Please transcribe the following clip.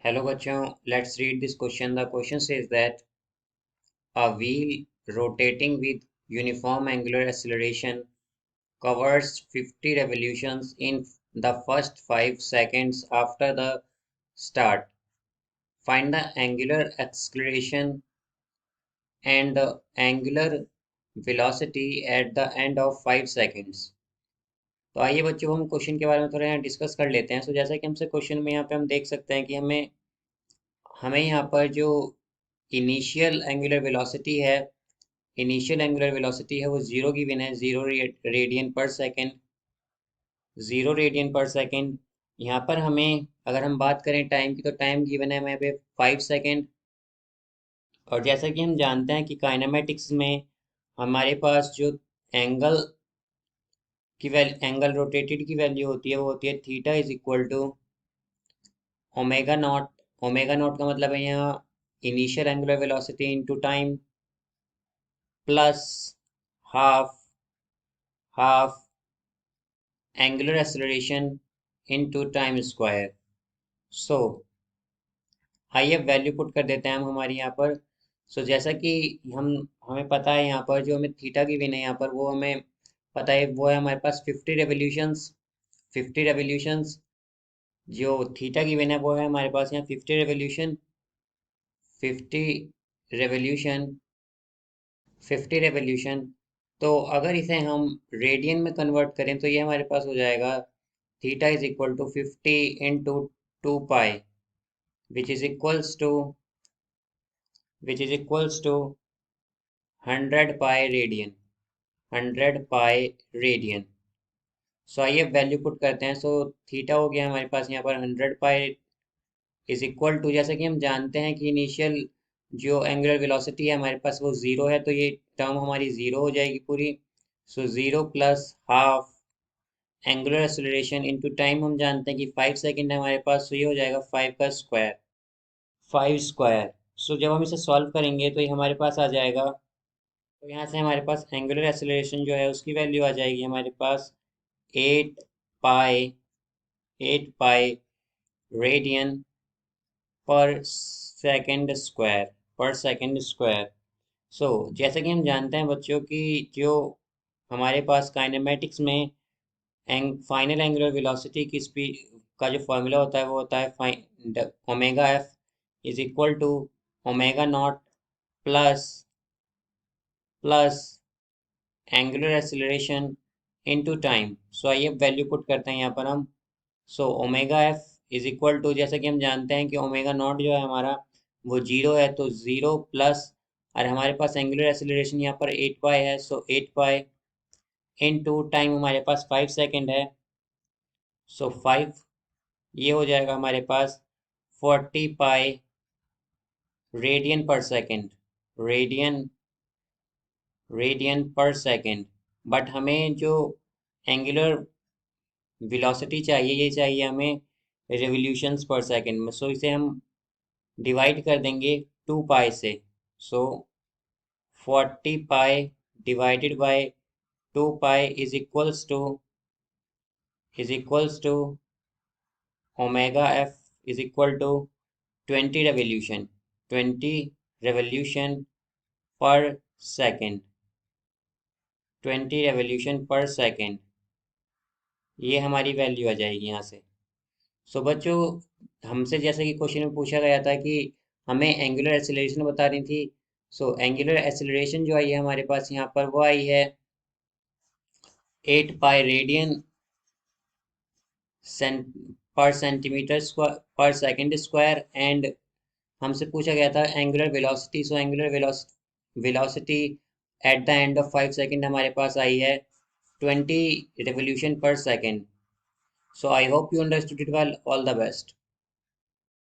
Hello बच्चों, let's read this question. The question says that a wheel rotating with uniform angular acceleration covers 50 revolutions in the first 5 seconds after the start. Find the angular acceleration and the angular velocity at the end of 5 seconds. तो आइए बच्चों हम question के बारे में थोड़ा यहाँ discuss कर लेते हैं। जैसा कि हमसे क्वेश्चन में यहाँ पे हम देख सकते हैं कि हमें हमें यहाँ पर जो इनिशियल एंगुलर वेलोसिटी है वो जीरो की गिवन है, 0 radian per second, 0 radian per second. यहाँ पर हमें अगर हम बात करें टाइम की, तो टाइम गिवन है हमें पे 5 सेकेंड। और जैसा कि हम जानते हैं कि काइनेमेटिक्स में हमारे पास जो एंगल एंगल रोटेटेड की वैल्यू होती है वो होती है theta is equal to omega naught. Omega naught का मतलब है यहाँ initial angular velocity into time plus half half angular acceleration into time square. So आइए वैल्यू पुट कर देते हैं हम हमारी यहाँ पर। जैसा कि हम हमें पता है यहाँ पर जो हमें थीटा की विन है यहाँ पर वो हमें पता है, वो है हमारे पास 50 रेवोल्यूशंस। 50 रेवोल्यूशंस जो थीटा की विन है वो है हमारे पास यहाँ 50 रेवोल्यूशन। 50 revolution 50 revolution. तो अगर इसे हम रेडियन में कन्वर्ट करें तो ये हमारे पास हो जाएगा theta is equal to 50 into 2 pi, which is equals to which is equals to 100 pi radian. 100 pi radian. आइए वैल्यू पुट करते हैं। थीटा हो गया हमारे पास यहाँ पर 100 पाई इज इक्वल टू, जैसा कि हम जानते हैं कि इनिशियल जो एंगुलर वेलोसिटी है हमारे पास वो जीरो है, तो ये टर्म हमारी जीरो हो जाएगी पूरी। Zero plus half angular acceleration into time हम जानते हैं कि 5 सेकेंड है हमारे पास, तो ये हो जाएगा 5 का स्क्वायर, 5 स्क्वायर। जब हम इसे सॉल्व करेंगे तो ये हमारे पास आ जाएगा। तो यहाँ से हमारे पास एंगुलर एक्सेलरेशन जो है उसकी वैल्यू आ जाएगी हमारे पास 8 pi 8 pi radian per second square. जैसा कि हम जानते हैं बच्चों की जो हमारे पास काइनेमेटिक्स में फाइनल एंगुलर वेलोसिटी की स्पीड का जो फॉर्मूला होता है वो होता है omega F is equal to omega naught plus plus angular acceleration into time. आइए वैल्यू पुट करते हैं यहाँ पर हम। Omega F is equal to, जैसे कि हम जानते हैं कि ओमेगा नॉट जो है हमारा वो जीरो है, तो जीरो प्लस, और हमारे पास एंगुलर एक्सेलरेशन यहाँ पर 8 पाई है, 8 पाई इनटू टाइम हमारे पास 5 सेकेंड है। 5 ये हो जाएगा हमारे पास 40 पाई radian per second, radian radian per second. But हमें जो एंगुलर वेलोसिटी चाहिए ये चाहिए हमें रेवोल्यूशंस पर सेकेंड में। इसे हम डिवाइड कर देंगे 2 पाई से। So 40 pi divided by 2 pi is equals to omega F is equal to 20 revolution, 20 revolution per second, 20 revolution per second. ये हमारी वैल्यू आ जाएगी यहाँ से। बच्चों हमसे जैसे कि क्वेश्चन में पूछा गया था कि हमें एंगुलर एक्सेलरेशन बता रही थी। एंगुलर एक्सेलरेशन जो आई है हमारे पास यहाँ पर वो आई है 8 पाई रेडियन पर सेंटीमीटर स्क्वायर पर सेकेंड स्क्वायर। एंड हमसे पूछा गया था angular velocity. Angular velocity at the end of 5 second हमारे पास आई है 20 revolution per second. I hope you understood it well. All the best.